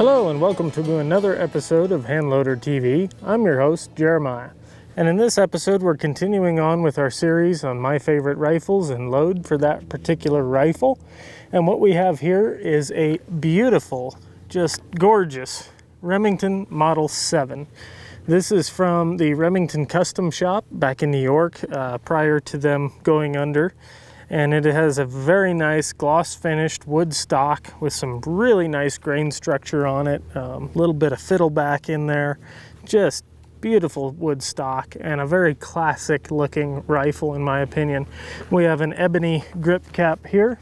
Hello and welcome to another episode of Handloader TV. I'm your host, Jeremiah. And in this episode, we're continuing on with our series on my favorite rifles and load for that particular rifle. And what we have here is a beautiful, just gorgeous Remington Model 7. This is from the Remington Custom Shop back in New York prior to them going under. And it has a very nice gloss finished wood stock with some really nice grain structure on it. A little bit of fiddleback in there. Just beautiful wood stock and a very classic looking rifle in my opinion. We have an ebony grip cap here,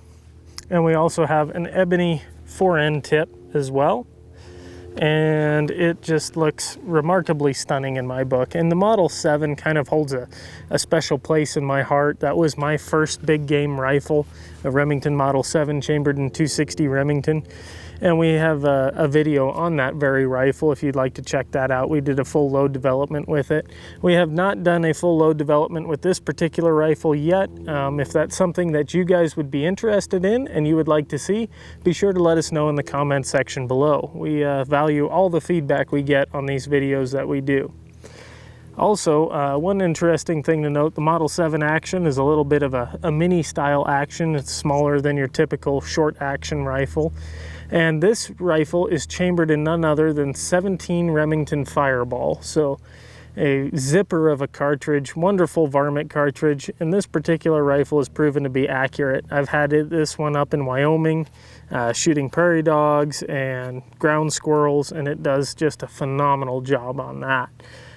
and we also have an ebony fore-end tip as well. And it just looks remarkably stunning in my book. And the Model 7 kind of holds a special place in my heart. That was my first big game rifle, a Remington Model 7 chambered in .260 Remington. And we have a video on that very rifle if you'd like to check that out. We did a full load development with it. We have not done a full load development with this particular rifle yet. If that's something that you guys would be interested in and you would like to see, be sure to let us know in the comment section below. We value all the feedback we get on these videos that we do. Also, one interesting thing to note, the Model 7 action is a little bit of a mini style action. It's smaller than your typical short action rifle. And this rifle is chambered in none other than 17 Remington Fireball. So a zipper of a cartridge, wonderful varmint cartridge. And this particular rifle has proven to be accurate. I've had this one up in Wyoming, shooting prairie dogs and ground squirrels, and it does just a phenomenal job on that.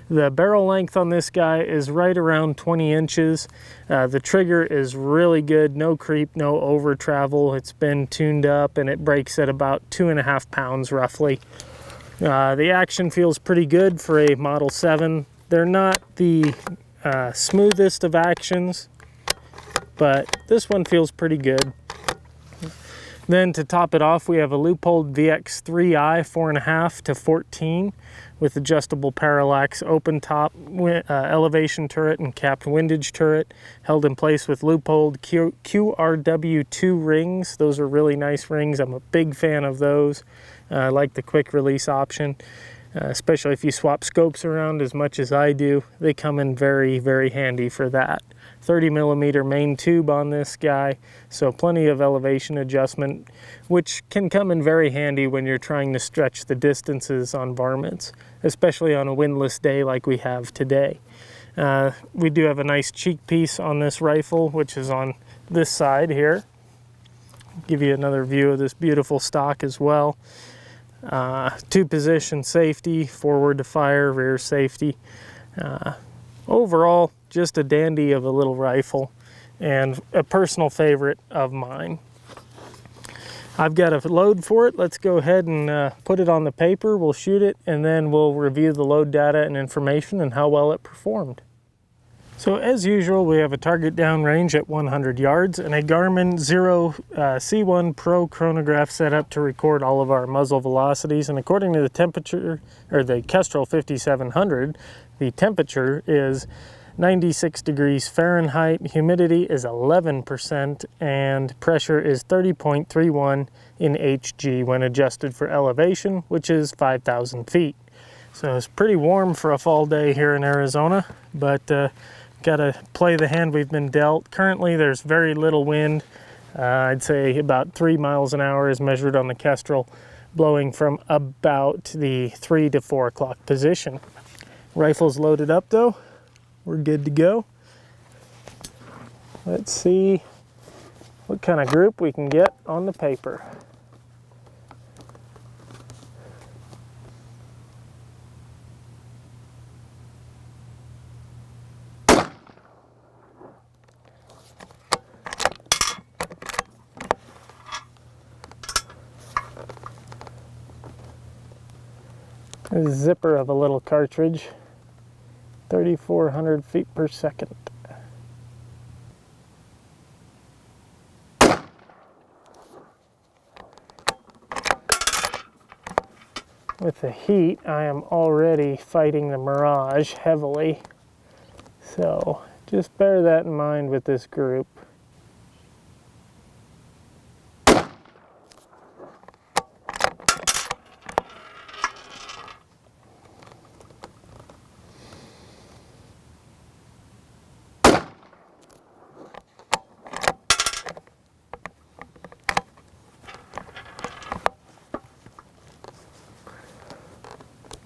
The barrel length on this guy is right around 20 inches. The trigger is really good, no creep, no over travel. It's been tuned up and it breaks at about 2.5 pounds roughly. The action feels pretty good for a Model 7. They're not the smoothest of actions, but this one feels pretty good. Then to top it off, we have a Leupold VX3i 4.5 to 14 with adjustable parallax open top elevation turret and capped windage turret, held in place with Leupold QRW2 rings. Those are really nice rings. I'm a big fan of those. I like the quick release option, especially if you swap scopes around as much as I do. They come in very, very handy for that. 30mm main tube on this guy, so plenty of elevation adjustment, which can come in very handy when you're trying to stretch the distances on varmints, especially on a windless day like we have today. We do have a nice cheek piece on this rifle, which is on this side here. Give you another view of this beautiful stock as well. Two-position safety, forward to fire, rear safety. Overall, just a dandy of a little rifle and a personal favorite of mine. I've got a load for it. Let's go ahead and put it on the paper. We'll shoot it and then we'll review the load data and information and how well it performed. So as usual, we have a target downrange at 100 yards and a Garmin Xero C1 Pro chronograph set up to record all of our muzzle velocities. And according to the temperature, or the Kestrel 5700, the temperature is 96 degrees Fahrenheit, humidity is 11%, and pressure is 30.31 in Hg when adjusted for elevation, which is 5,000 feet. So it's pretty warm for a fall day here in Arizona, but gotta play the hand we've been dealt. Currently there's very little wind. I'd say about 3 miles an hour is measured on the Kestrel, blowing from about the 3 to 4 o'clock position. Rifle's loaded up though. We're good to go. Let's see what kind of group we can get on the paper. A zipper of a little cartridge. 3,400 feet per second. With the heat, I am already fighting the mirage heavily. So just bear that in mind with this group.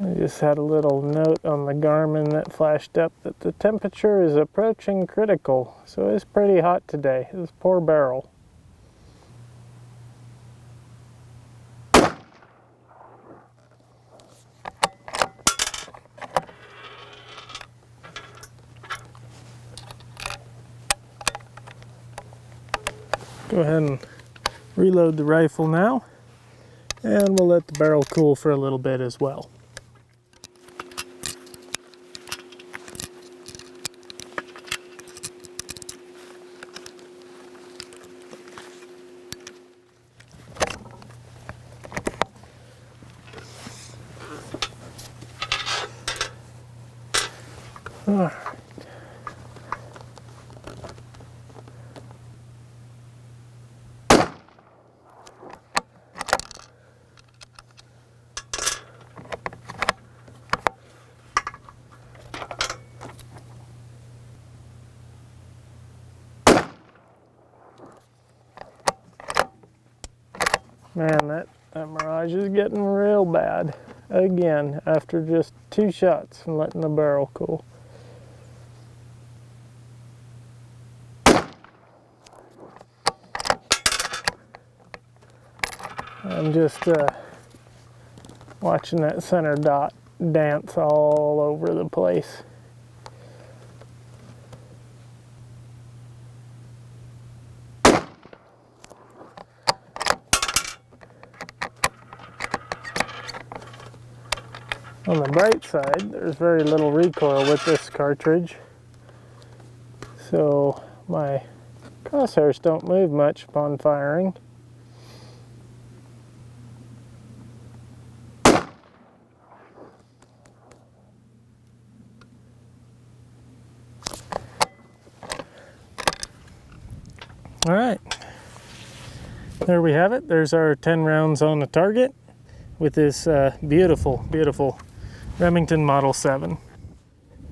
I just had a little note on the Garmin that flashed up that the temperature is approaching critical, so it's pretty hot today. This poor barrel. Go ahead and reload the rifle now, and we'll let the barrel cool for a little bit as well. All right. Man, that mirage is getting real bad again after just 2 shots and letting the barrel cool. I'm just watching that center dot dance all over the place. On the bright side, there's very little recoil with this cartridge, so my crosshairs don't move much upon firing. All right, there we have it. There's our 10 rounds on the target with this beautiful, beautiful Remington Model 7.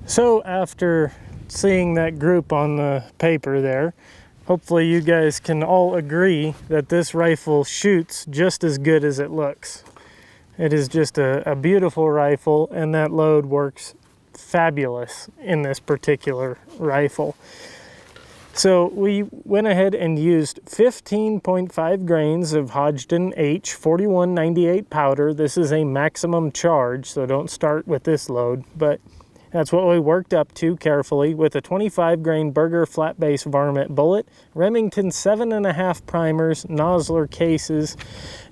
So after seeing that group on the paper there, hopefully you guys can all agree that this rifle shoots just as good as it looks. It is just a beautiful rifle, and that load works fabulous in this particular rifle. So we went ahead and used 15.5 grains of Hodgdon H 4198 powder. This is a maximum charge, so don't start with this load, but that's what we worked up to carefully with a 25 grain Berger flat base varmint bullet, Remington 7.5 primers, nozzler cases,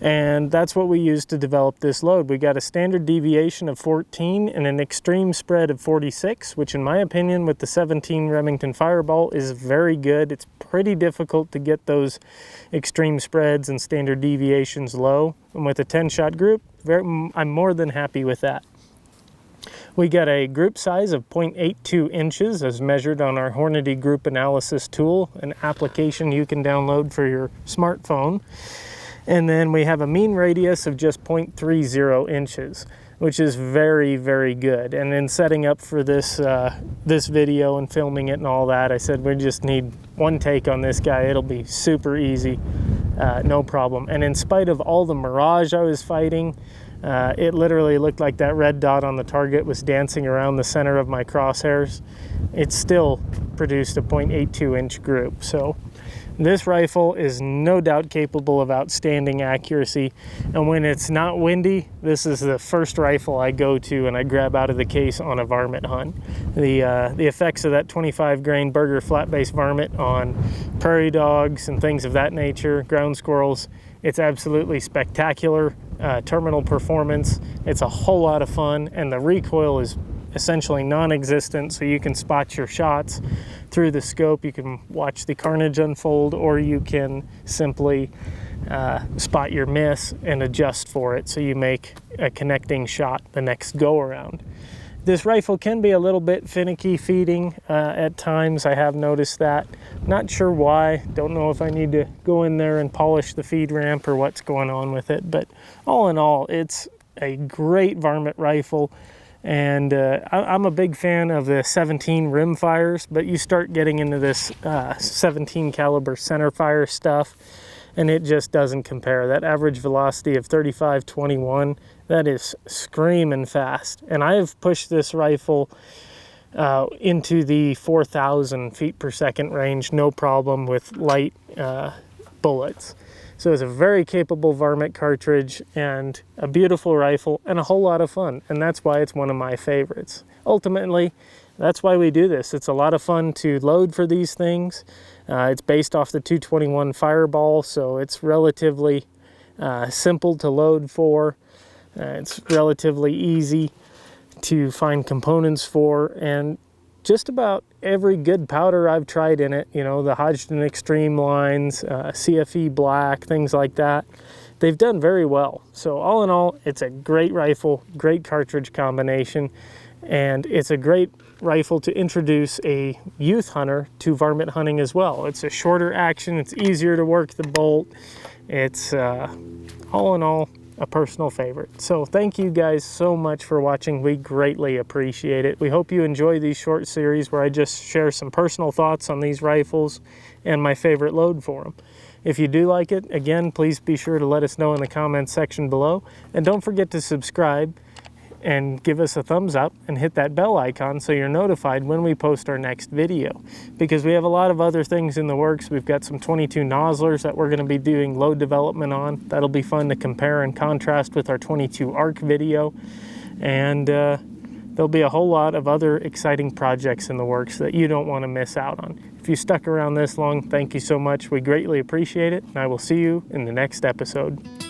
and that's what we used to develop this load. We got a standard deviation of 14 and an extreme spread of 46, which in my opinion with the 17 Remington Fireball is very good. It's pretty difficult to get those extreme spreads and standard deviations low, and with a 10-shot group, I'm more than happy with that. We got a group size of 0.82 inches as measured on our Hornady group analysis tool, an application you can download for your smartphone. And then we have a mean radius of just 0.30 inches, which is very, very good. And in setting up for this, this video and filming it and all that, I said we just need one take on this guy. It'll be super easy, no problem. And in spite of all the mirage I was fighting, it literally looked like that red dot on the target was dancing around the center of my crosshairs. It still produced a 0.82 inch group. So this rifle is no doubt capable of outstanding accuracy. And when it's not windy, this is the first rifle I go to and I grab out of the case on a varmint hunt. The effects of that 25 grain Berger flat base varmint on prairie dogs and things of that nature, ground squirrels, it's absolutely spectacular. Terminal performance, it's a whole lot of fun, and the recoil is essentially non-existent, so you can spot your shots through the scope. You can watch the carnage unfold, or you can simply spot your miss and adjust for it so you make a connecting shot the next go around. This rifle can be a little bit finicky feeding at times. I have noticed that. Not sure why. Don't know if I need to go in there and polish the feed ramp or what's going on with it. But all in all, it's a great varmint rifle. And I'm a big fan of the 17 rim fires, but you start getting into this 17 caliber center fire stuff, and it just doesn't compare. That average velocity of 35.21, That is screaming fast. And I have pushed this rifle into the 4,000 feet per second range, no problem, with light bullets. So it's a very capable varmint cartridge and a beautiful rifle and a whole lot of fun. And that's why it's one of my favorites. Ultimately, that's why we do this. It's a lot of fun to load for these things. It's based off the 221 Fireball, so it's relatively simple to load for. It's relatively easy to find components for, and just about every good powder I've tried in it, you know, the Hodgdon Extreme lines, CFE Black, things like that, they've done very well. So all in all, it's a great rifle, great cartridge combination, and it's a great rifle to introduce a youth hunter to varmint hunting as well. It's a shorter action, it's easier to work the bolt. It's all in all a personal favorite. So thank you guys so much for watching. We greatly appreciate it. We hope you enjoy these short series where I just share some personal thoughts on these rifles and my favorite load for them. If you do like it, again, please be sure to let us know in the comments section below. And don't forget to subscribe and give us a thumbs up and hit that bell icon so you're notified when we post our next video, because we have a lot of other things in the works. We've got some 22 nozzlers that we're going to be doing load development on. That'll be fun to compare and contrast with our 22 ARC video, and there'll be a whole lot of other exciting projects in the works that you don't want to miss out on. If you stuck around this long, thank you so much. We greatly appreciate it, and I will see you in the next episode.